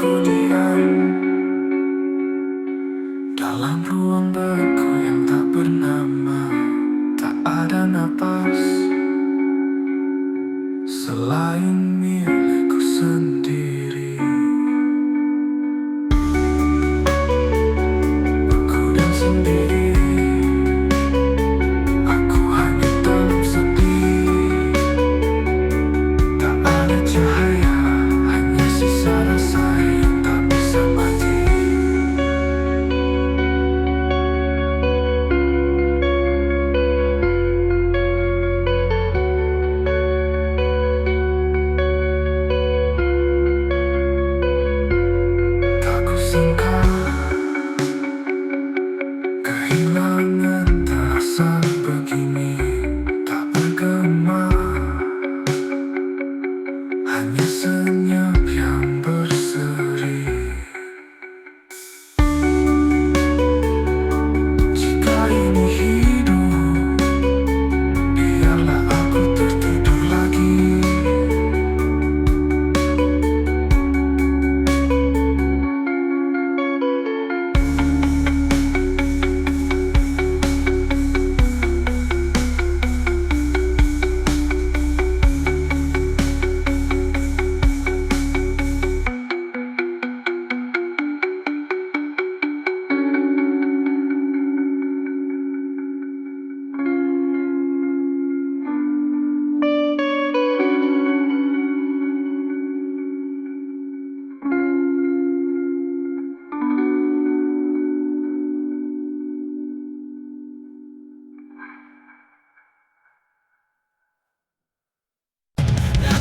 Aku diam dalam ruang beku yang tak bernama. Tak ada napas selain milikku sendiri. Aku dan sendiri. Aku hanya dalam sepi. Tak ada cahaya, hanya sisa rasa yang tak bisa mati. Tak kusangka kehilangan terasa begini. Tak bergema, hanya senyap yang berseri. Jika ini hidup, biarlah aku tertidur lagi.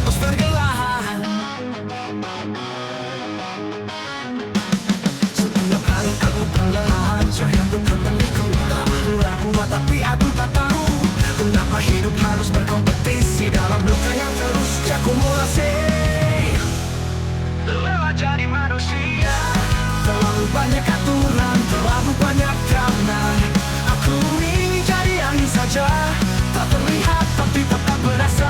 Terus bergelar setiap hari aku perlahan cahaya untuk terpeliku. Aku tapi aku tak tahu kenapa hidup harus berkompetisi dalam luka yang terus diakumulasi. Lelah jadi manusia, terlalu banyak aturan, terlalu banyak drama. Aku ingin jadi angin saja, tak terlihat tapi tetap berasa.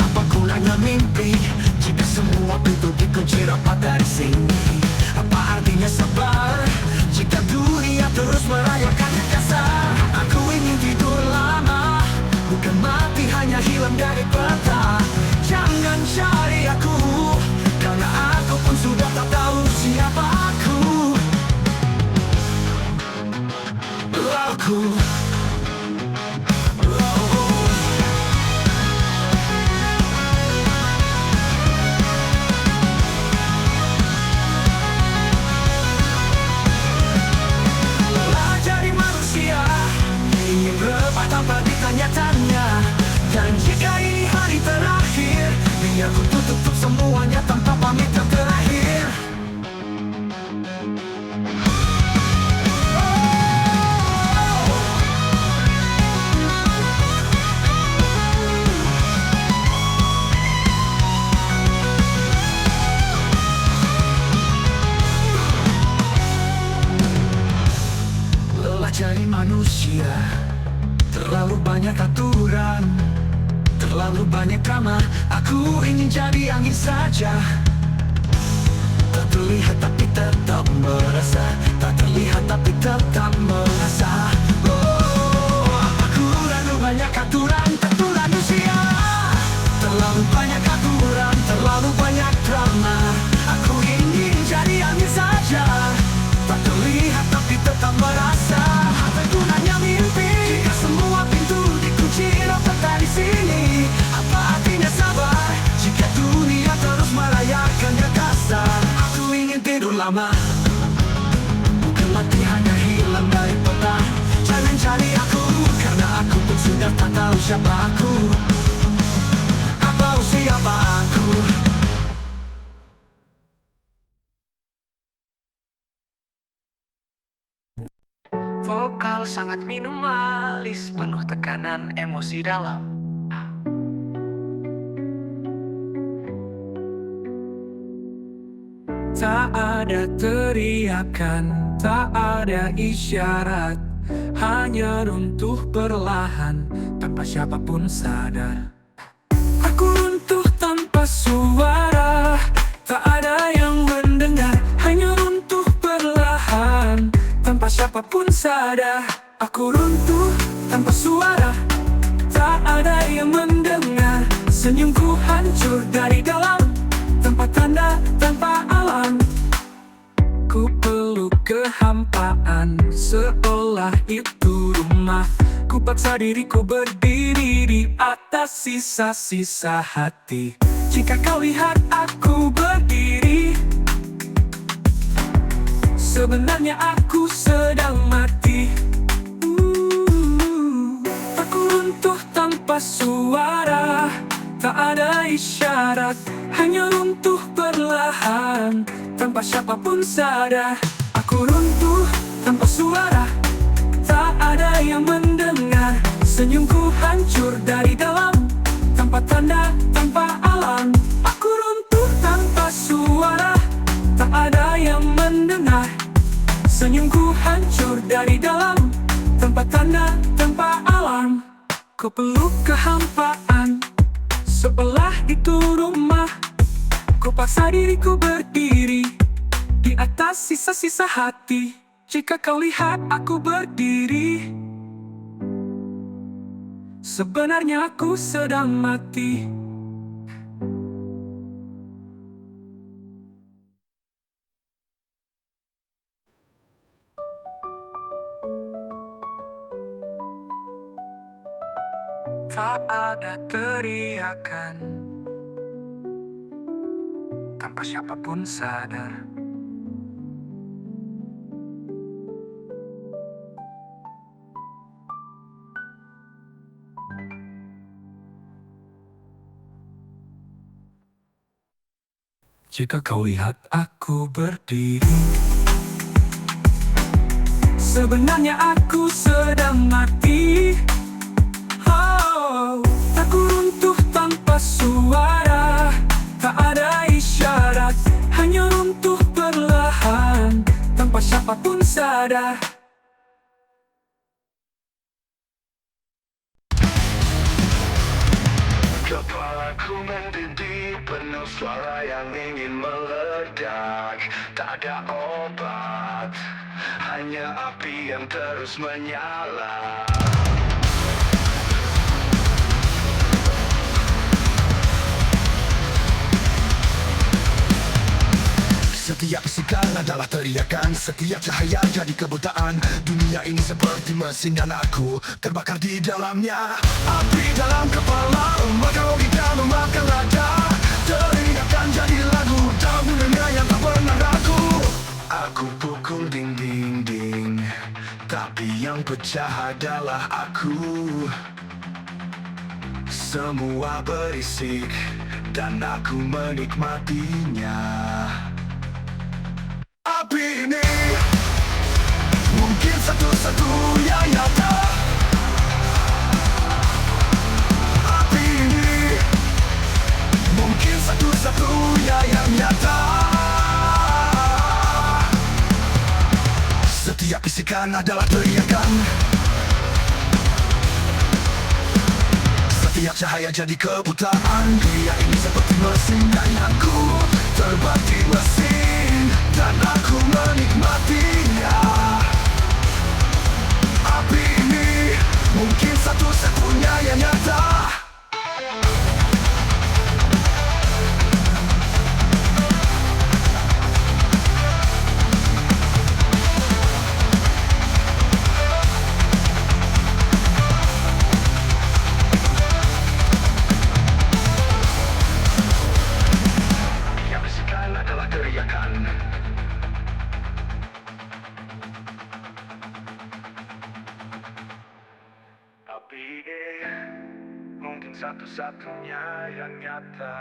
Apa gunanya mimpi jika semua pintu dikunci rapat dari sini? Apa artinya sabar jika dunia terus merayakan kasar? Aku ingin tidur lama, bukan mati, hanya hilang dari peta. Jangan cari aku, karena aku pun sudah tak tahu siapa aku. Aku lelah jadi manusia, ingin rebah tanpa ditanya-tanya. Dan jika ini hari terakhir, biar ku tutup semuanya tanpa pamit yang terakhir. Lelah jadi manusia, terlalu banyak aturan, terlalu banyak drama. Aku ingin jadi angin saja, tak terlihat tapi tetap merasa, tak terlihat tapi tetap merasa. Aku terlalu banyak aturan, tentu manusia. Terlalu banyak aturan, terlalu banyak drama. Aku ingin jadi angin saja, tak terlihat tapi tetap merasa. Apa gunanya mimpi jika semua pintu dikunci rapat dari sini? Apa artinya sabar jika dunia terus merayakannya kasar? Aku ingin tidur lama, bukan mati, hanya hilang dari peta. Jangan cari aku, karena aku pun sudah tak tahu siapa aku. Apa siapa aku? Vokal sangat minimalis, penuh tekanan emosi dalam. Tak ada teriakan, tak ada isyarat, hanya runtuh perlahan tanpa siapapun sadar. Aku runtuh tanpa suara, tak ada ada. Aku runtuh tanpa suara, tak ada yang mendengar. Senyumku hancur dari dalam, tanpa tanda, tanpa alam. Ku peluk kehampaan, seolah itu rumah. Ku paksa diriku berdiri di atas sisa-sisa hati. Jika kau lihat aku berdiri, sebenarnya aku sedang mati. Aku runtuh tanpa suara, tak ada isyarat, hanya runtuh perlahan, tanpa siapapun sadar. Aku runtuh tanpa suara, tak ada yang mendengar. Senyumku hancur dari dalam, tanpa tanda, tanpa alam. Aku runtuh tanpa suara, tak ada yang mendengar. Senyumku hancur dari dalam, tanpa tanda, tanpa alam. Ku peluk kehampaan, sebelah itu rumah. Ku paksa diriku berdiri di atas sisa-sisa hati. Jika kau lihat aku berdiri, sebenarnya aku sedang mati. Tak ada teriakan, tanpa siapapun sadar. Jika kau lihat aku berdiri, sebenarnya aku sedang mati. Oh, aku runtuh tanpa suara, tak ada isyarat, hanya runtuh perlahan, tanpa siapapun sadar. Kepalaku mendidih, penuh suara yang ingin meledak. Tak ada obat, hanya api yang terus menyala. Setiap bisikan adalah teriakan, setiap cahaya jadi kebutaan. Dunia ini seperti mesin dan aku terbakar di dalamnya. Api dalam kepala, maka logika memakan raga. Teriakan jadi lagu, dalam dunia yang tak pernah ragu. Aku pukul dinding, tapi yang pecah adalah aku. Semua berisik, dan aku menikmatinya. Api ini mungkin satu-satunya nyata. Api ini mungkin satu-satunya yang nyata. Setiap bisikan adalah teriakan, setiap cahaya jadi kebutaan. Dunia ini seperti mesin dan aku terbati mesin, dan aku menikmatinya. Api ini mungkin satu-satunya yang nyata. Yang bisikan adalah teriakan, tapi mungkin satu-satunya yang nyata.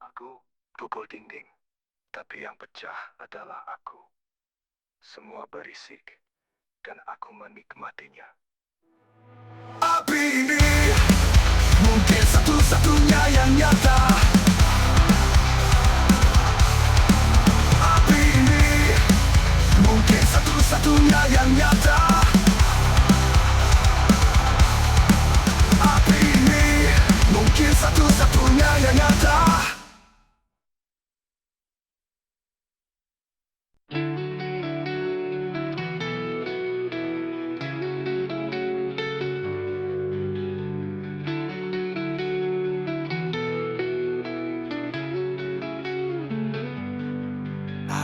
Aku pukul dinding, tapi yang pecah adalah aku. Semua berisik, dan aku menikmatinya. Api ini mungkin satu satu-satunya yang nyata. Api ini mungkin satu-satunya yang nyata. Api ini mungkin satu-satunya yang nyata.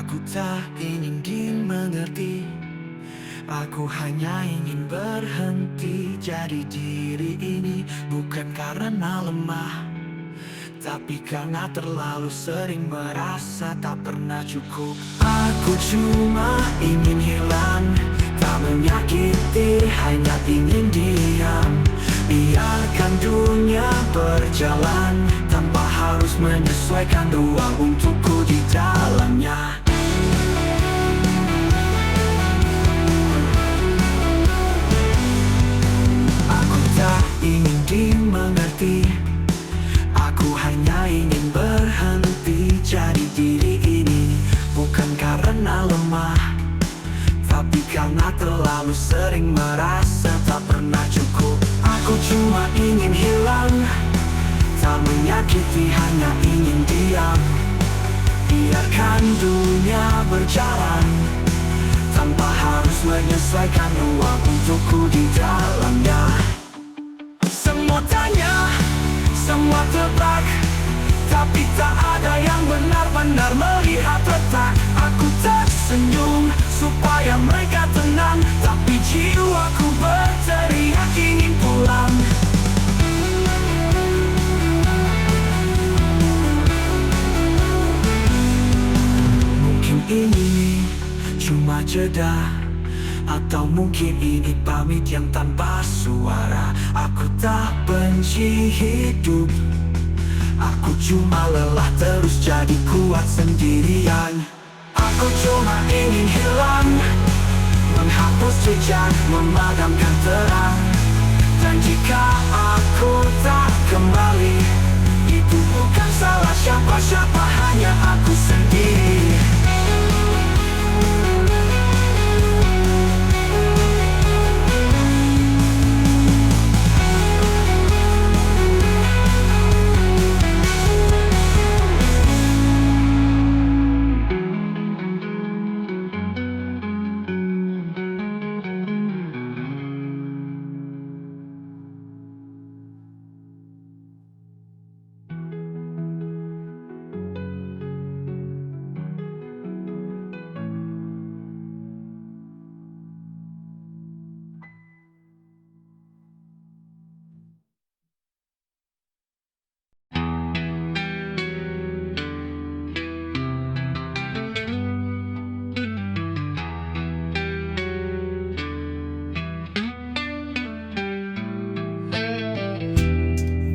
Aku tak ingin dimengerti, aku hanya ingin berhenti jadi diri ini. Bukan karena lemah, tapi karena terlalu sering merasa tak pernah cukup. Aku cuma ingin hilang, tak menyakiti, hanya ingin diam. Biarkan dunia berjalan tanpa harus menyesuaikan ruang untukku di dalamnya. Aku tak ingin dimengerti, aku hanya ingin berhenti jadi diri ini. Bukan karena lemah, tapi karena terlalu sering merasa tak pernah cukup. Aku cuma ingin hilang, tak menyakiti, hanya ingin diam. Biarkan dunia berjalan tanpa harus menyesuaikan ruang untukku di dalamnya. Semua tanya, semua tebak, tapi tak ada yang benar-benar melihat retak. Aku tersenyum supaya mereka tenang, tapi jiwaku berteriak ingin pulang. Mungkin ini cuma jeda, atau mungkin ini pamit yang tanpa suara. Aku tak benci hidup, aku cuma lelah terus jadi kuat sendirian. Aku cuma ingin hilang, menghapus jejak, memadamkan terang. Dan jika aku tak kembali, itu bukan salah siapa-siapa, hanya aku sendiri.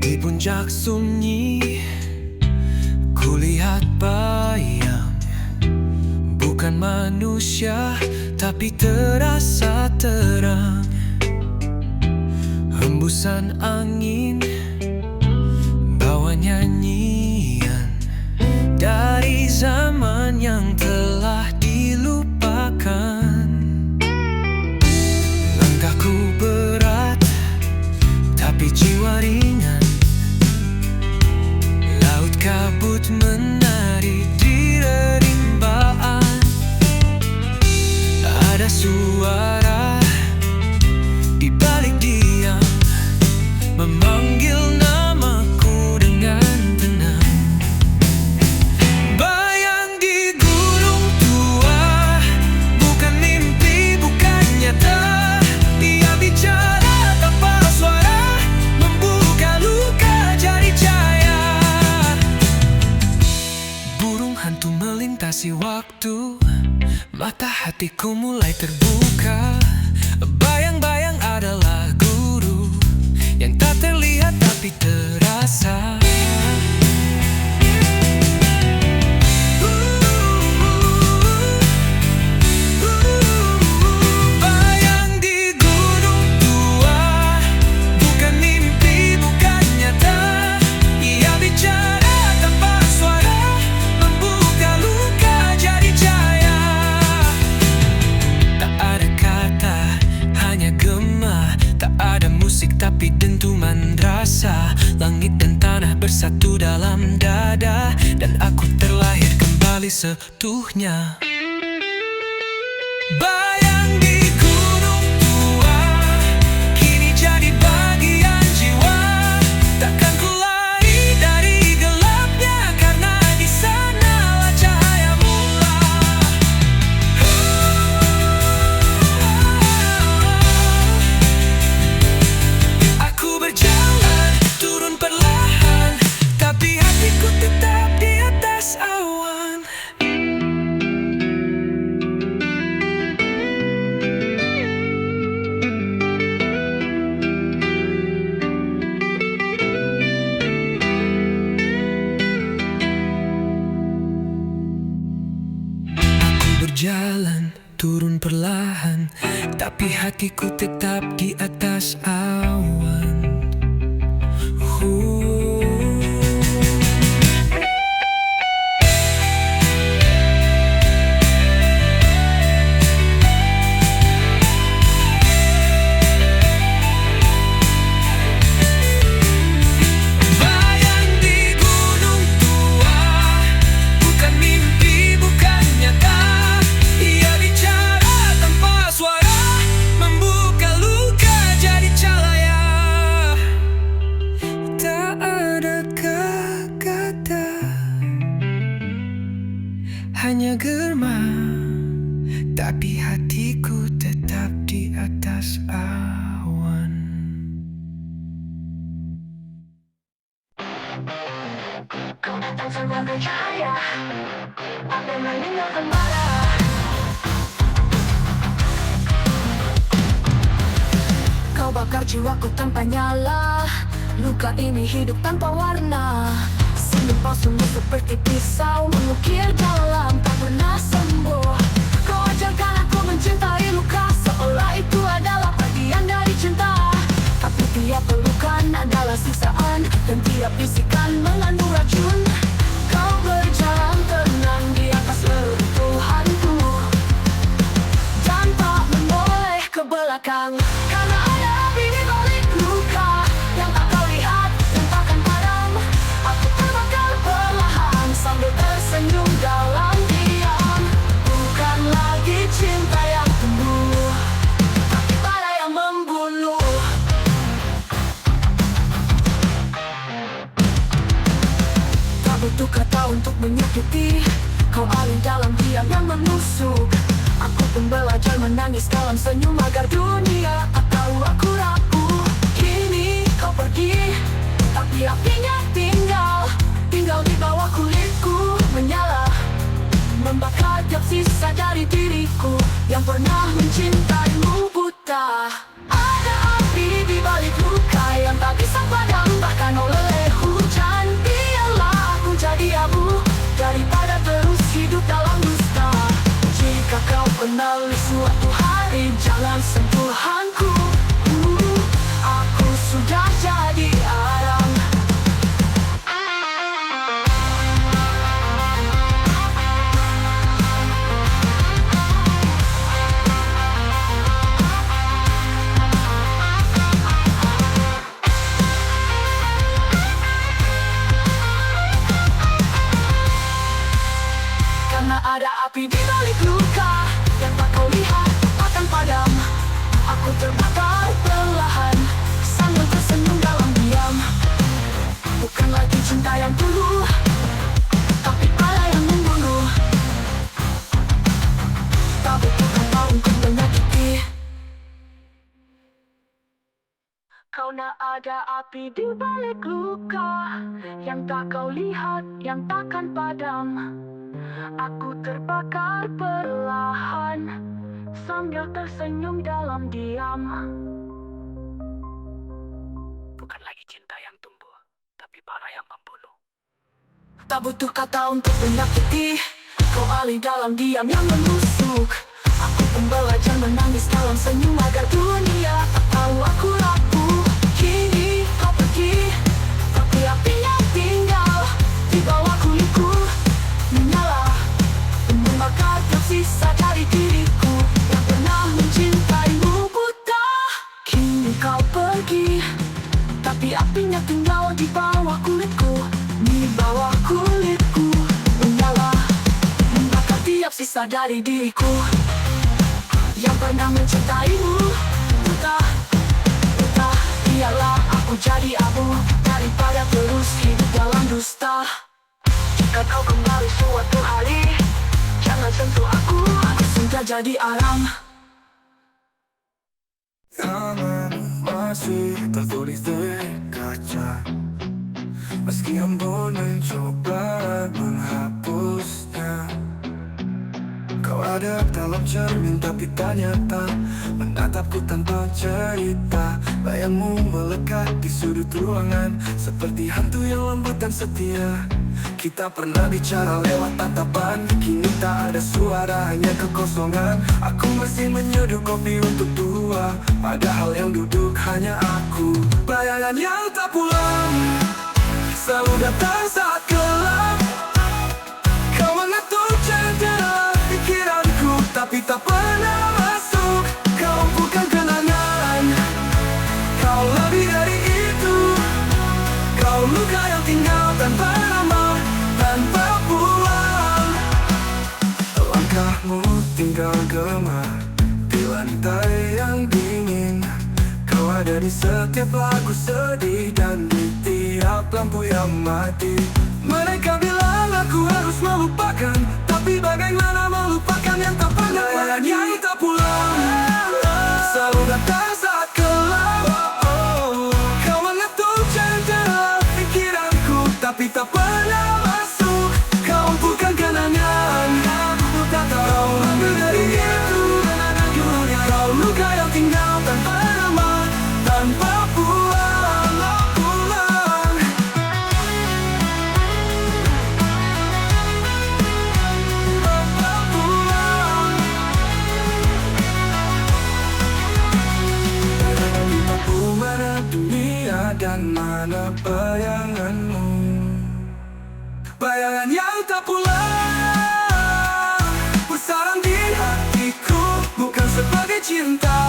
Di puncak sunyi, kulihat bayang, bukan manusia, tapi terasa terang. Hembusan angin bawa nyanyian dari zaman yang telah dilupakan. Langkahku berat, tapi jiwa ringan. Laut kabut menari di rimbaan. Ada suara di balik diam, memanggil namaku dengan tenang. Bayang di gunung tua, bukan mimpi, bukan nyata. Dia bicara tanpa suara, membuka luka jadi cahaya. Burung hantu melintasi waktu, mata hatiku mulai terbuka. Bayang-bayang adalah guru yang tak terlihat tapi terasa. Bayang di gunung tua, bukan mimpi, bukan nyata. rasa. Langit dan tanah bersatu dalam dada, dan aku terlahir kembali seutuhnya. Bayang di gunung tua, kini jadi bagian jiwa. Takkan ku lari dari gelapnya, karena di sanalah cahaya mula. Aku berjalan, turun perlahan, tapi hatiku tetap di atas awan. Berjalan, turun perlahan, tapi hatiku tetap di atas awan. Bayang di gunung tua, bukan mimpi, bukan nyata. Ia bicara tanpa suara, membuka luka jadi cahaya. Tak ada kata, hanya gema, tapi hatiku tetap di atas awan. Kau datang sebagai cahaya, apa meninggalkan bara. Kau bakar jiwaku tanpa nyala, luka ini hidup tanpa warna. Senyum palsumu seperti pisau, mengukir dalam tak pernah sembuh. Kau ajarkan aku mencintai luka, seolah itu adalah bagian dari cinta. Tapi tiap pelukan adalah siksaan, dan tiap bisikan mengandung racun. Kau berjalan tenang di atas reruntuhanku, tanpa menoleh ke belakang. Karena ada api di balik luka yang tak kau lihat dan takkan padam. Aku terbakar perlahan sambil tersenyum dalam diam. Bukan lagi cinta yang tumbuh, tapi bara yang membunuh. Tak butuh kata untuk menyakiti, kau alih dalam diam yang menusuk. Aku pun belajar menangis dalam senyum agar dunia tak tahu aku rapuh. Kini kau pergi, tapi apinya tinggal di bawah kulitku, menyala, membakar tiap sisa dari diriku yang pernah mencintaimu buta. Ada api di balik luka yang tak bisa padam, bahkan oleh hujan. Biarlah aku jadi abu daripada terus hidup dalam dusta. Jika kau kenali suatu hari jalan sentuhanku, aku sudah jadi arang. Karena ada api di balik luka yang tak kau lihat akan padam. Aku terbakar perlahan sambil tersenyum dalam diam. Bukan lagi cinta yang tulus, tapi bara yang membunuh. Tak butuh kata untuk menyakiti, karena ada api di balik luka yang tak kau lihat, yang takkan padam. Aku terbakar perlahan sambil tersenyum dalam diam. Bukan lagi cinta yang tumbuh, tapi bara yang membunuh. Tak butuh kata untuk menyakiti, kau alih dalam diam yang menusuk. Aku pun belajar menangis dalam senyum agar dunia tak tahu aku rapuh. Kini kau pergi, tapi apinya tinggal di bawah kulitku, menyala, membakar tiap sisa dari diriku yang pernah mencintaimu buta. Kini kau pergi, tapi apinya tinggal tersisa dari diriku yang pernah mencintaimu. Entah, biarlah aku jadi abu daripada terus hidup dalam dusta. Jika kau kembali suatu hari, jangan sentuh aku sudah jadi arang. Tangan masih tertulis di kaca, meski embun mencoba menghapusnya. Kau ada dalam cermin tapi tak nyata, menatapku tanpa cerita. Bayangmu melekat di sudut ruangan, seperti hantu yang lembut dan setia. Kita pernah bicara lewat tatapan, kini tak ada suara, hanya kekosongan. Aku masih menyeduh kopi untuk dua, padahal yang duduk hanya aku. Bayangan yang tak pulang selalu datang saat gelap. Kau mengetuk jendela pikiranku, tapi tak pernah masuk. Kau bukan kenangan, kau lebih dari itu. Kau luka yang tinggal tanpa nama, tanpa pulang. Langkahmu tinggal gema di lantai yang dingin. Kau ada di setiap lagu sedih dan di tiap lampu yang mati. Mereka bilang aku harus melupakan, tapi bagaimana melupakan yang tak pernah, yang tak pulang. Selalu datang saat gelap. Kau mengetuk jendela pikiranku, tapi tak pernah masuk. Kau bukan kenangan, aku tak tahu lebih dari itu. Kau luka yang tinggal tanpa nama, tanpa pulang. Tanpa pulang. Aku mana dunia dan mana bayanganmu. Bayangan yang tak pulang bersarang di hatiku, bukan sebagai cinta,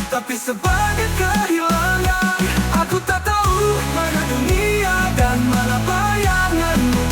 tapi sebagai kehilangan. Aku tak tahu mana dunia dan mana bayanganmu.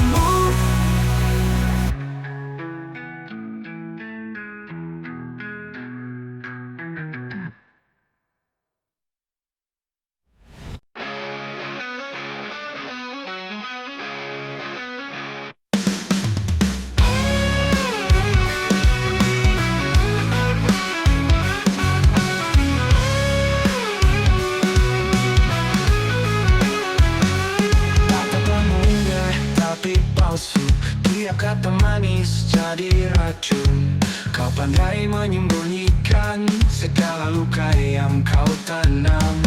Tiap kata manis jadi racun. Kau pandai menyembunyikan segala luka yang kau tanam.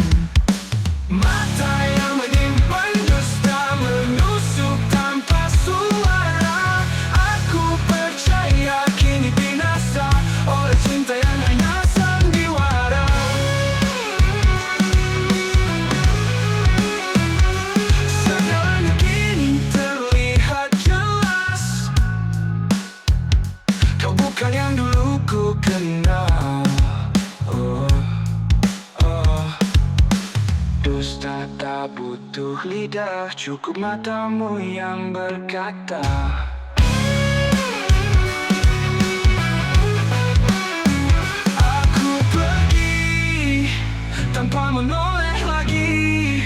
Mata yang menyimpan dusta menusuk tanpa suara. Aku percaya kini binasa oleh cinta yang hanya sandiwara. Segalanya kini terlihat jelas. Kau bukan yang dulu ku kenal. Dusta tak butuh lidah, cukup matamu yang berkata. Aku pergi tanpa menoleh lagi.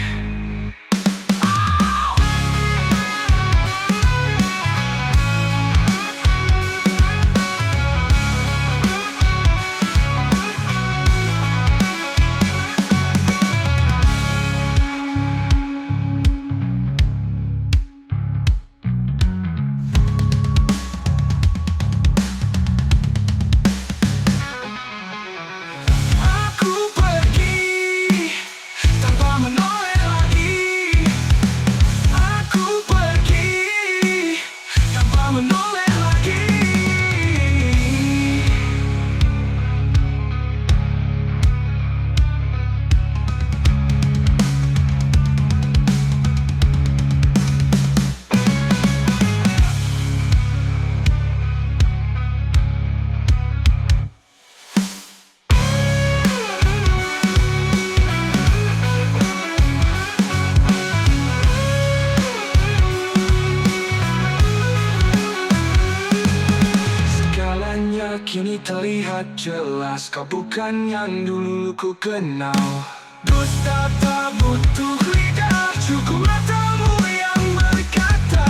terlihat jelas kau bukan yang dulu ku kenal. Dusta tak butuh lidah, cukup matamu yang berkata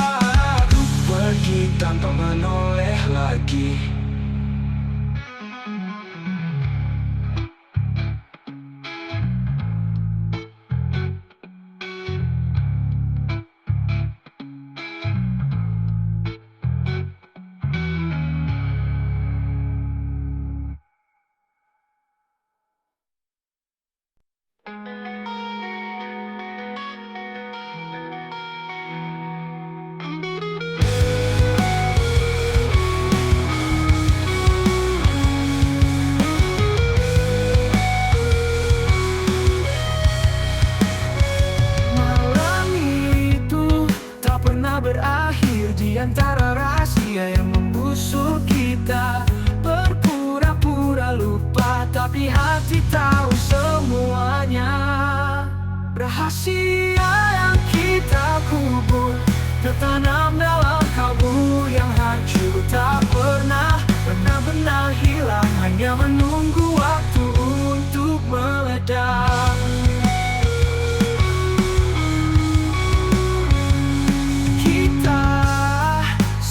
aku pergi tanpa menoleh lagi. Berakhir di antara rahasia yang membusuk kita. Berpura-pura lupa, tapi hati tahu semuanya. Rahasia yang kita kubur tertanam dalam kalbu yang hancur, tak pernah benar-benar hilang, hanya menunggu waktu untuk meledak.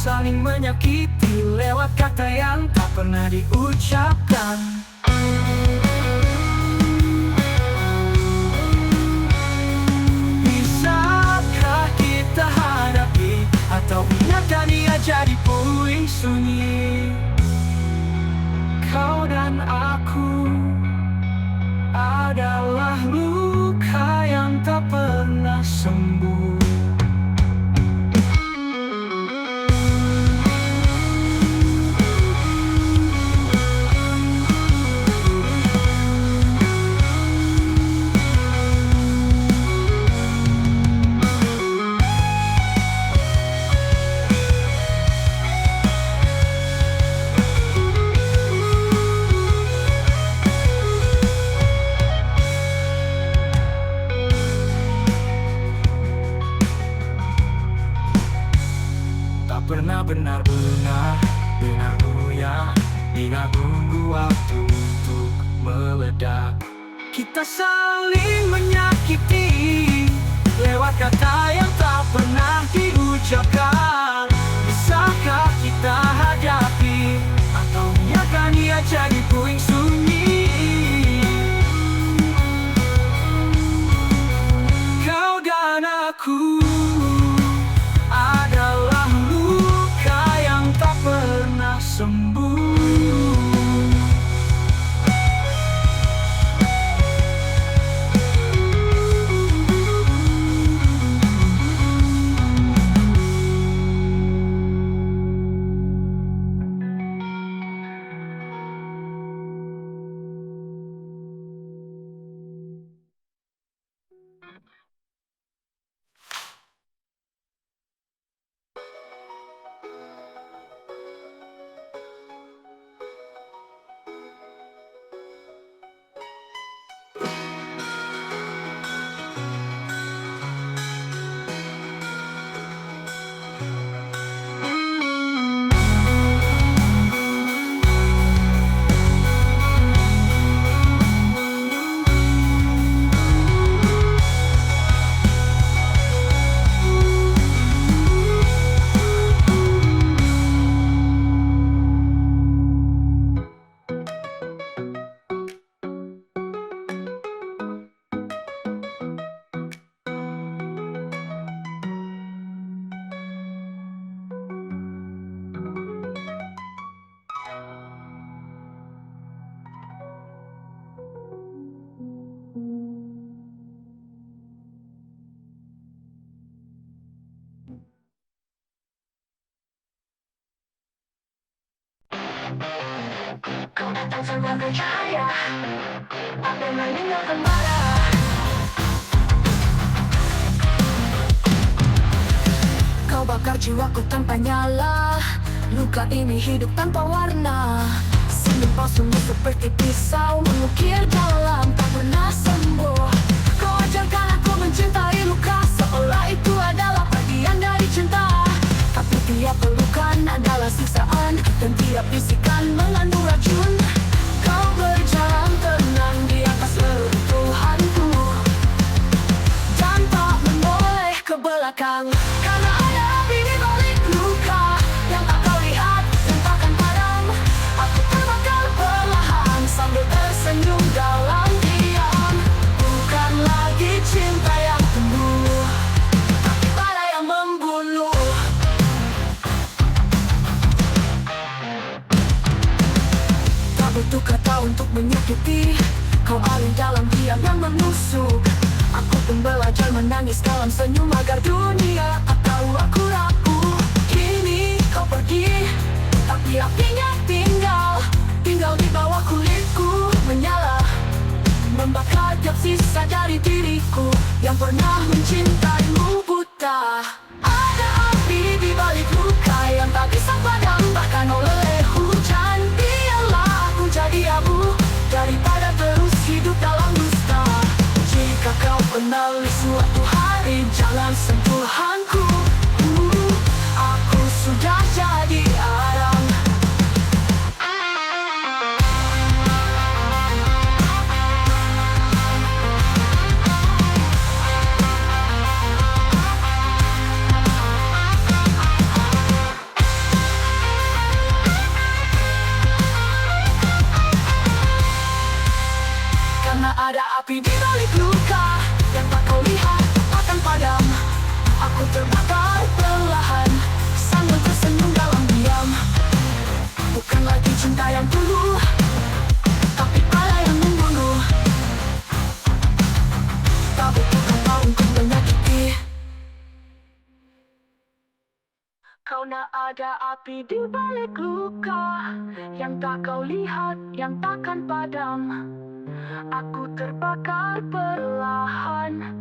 Saling menyakiti lewat kata yang tak pernah diucapkan. Bisakah kita hadapi, atau biarkan ia jadi puing sunyi? Kau dan aku adalah luka yang tak pernah sembuh. Pernah benar-benar goyah, hingga tunggu waktu untuk meledak. Kita saling menyakiti lewat kata yang tak pernah diucapkan. Bisakah kita hadapi, atau biarkan ia jadi puing sunyi? Kau dan aku adalah luka yang tak pernah sembuh. Kau datang sebagai cahaya, apa yang meninggalkan bara. Kau bakar jiwaku tanpa nyala, luka ini hidup tanpa warna. Senyum palsumu seperti pisau mengukir dalam tak pernah sembuh. Kau ajarkan aku mencintai luka, seolah itu adalah bagian dari cinta. Tapi tiap pelukan adalah siksaan, dan tiap bisikan mengandung racun. diam yang menusuk. Aku pun belajar menangis dalam senyum agar dunia tak tahu aku rapuh. Kini kau pergi, tapi apinya tinggal di bawah kulitku menyala, membakar tiap sisa dari diriku yang pernah mencintaimu buta. Ada api di balik luka yang tak bisa padam bahkan oleh hujan. Biarlah aku jadi abu daripada terus hidup dalam dusta. Jika kau kenali suatu hari jangan sentuhanku. Aku sudah jadi arang. Karena ada api di balik luka yang tak kau lihat akan padam. Aku terbakar perlahan sambil tersenyum dalam diam. Bukan lagi cinta yang dulu, tapi pada yang membunuh. Tak butuh kata untuk menyakiti, karena ada api di balik luka yang tak kau lihat, yang takkan padam. Aku terbakar perlahan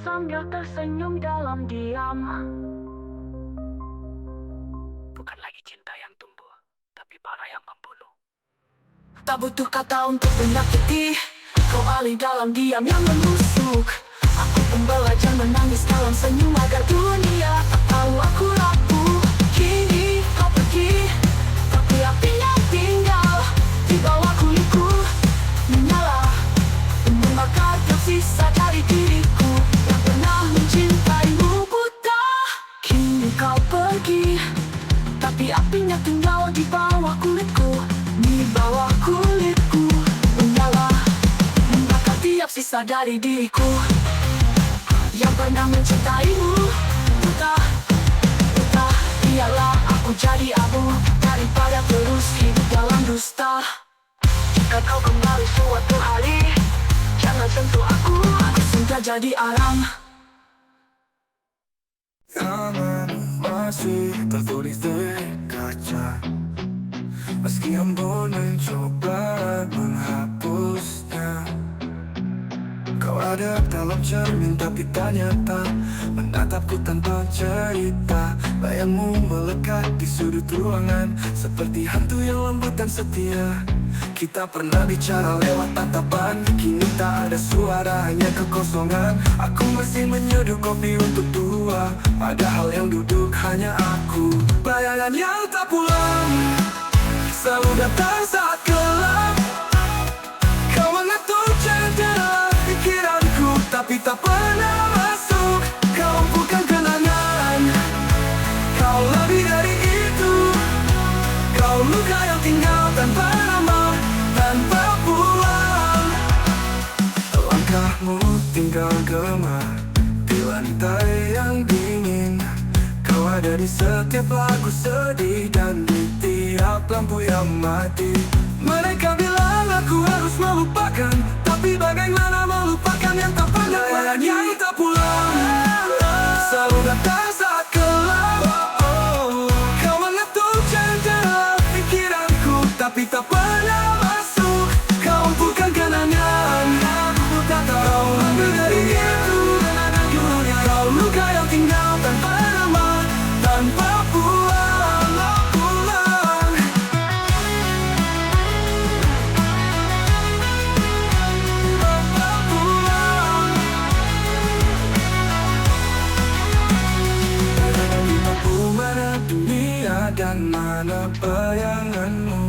sambil tersenyum dalam diam. Bukan lagi cinta yang tumbuh, tapi bara yang membunuh. Tak butuh kata untuk menyakiti, kau alih dalam diam yang menusuk. Aku pun belajar menangis dalam senyum agar dunia tak tahu aku rapuh. Kini kau pergi, tapi apinya tinggal di bawah kulitku menyala, membakar tersisa dari diriku yang pernah mencintaimu buta. Kini kau pergi, tapi apinya tinggal di bawah kulitku. Di bawah kulitku menyala, membakar tiap sisa dari diriku yang pernah mencintaimu buta. Biarlah aku jadi abu daripada terus hidup dalam dusta. Jika kau kembali suatu hari jangan sentuh aku sudah jadi arang. Tangan masih tertulis di kaca, meski embun mencoba menghapusnya. Kau ada dalam cermin tapi tak nyata, menatapku tanpa cerita. Bayangmu melekat di sudut ruangan seperti hantu yang lembut dan setia. Kita pernah bicara lewat tatapan, kini tak ada suara, hanya kekosongan. Aku masih menyeduh kopi untuk dua, padahal yang duduk hanya aku. Bayangan yang tak pulang selalu datang saat gelap. Kau mengatur jendela pikiranku tapi tak pernah masuk. Kau bukan kenangan, kau lebih dari itu. Kau luka yang tinggal tanpa nama, tanpa pulang. Langkahmu tinggal gema di lantai yang dingin. Kau ada di setiap lagu sedih dan di tiap lampu yang mati. Mereka bilang aku harus melupakan, tapi bagaimana melupakan yang tak pernah, yang tak pulang. Selalu datang saat gelap. Kau mengatur jendela pikiranku tapi tak pernah masuk. Kau bukan kenangan, kau lebih dari itu. Kau luka yang tinggal tanpa nama, tanpa pulang. Mana dunia dan mana bayanganmu,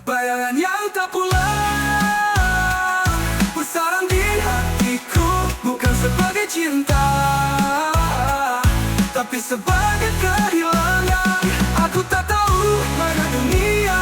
bayangan yang tak pulang, bersarang di hatiku. Bukan sebagai cinta, tapi sebagai kehilangan. Aku tak tahu mana dunia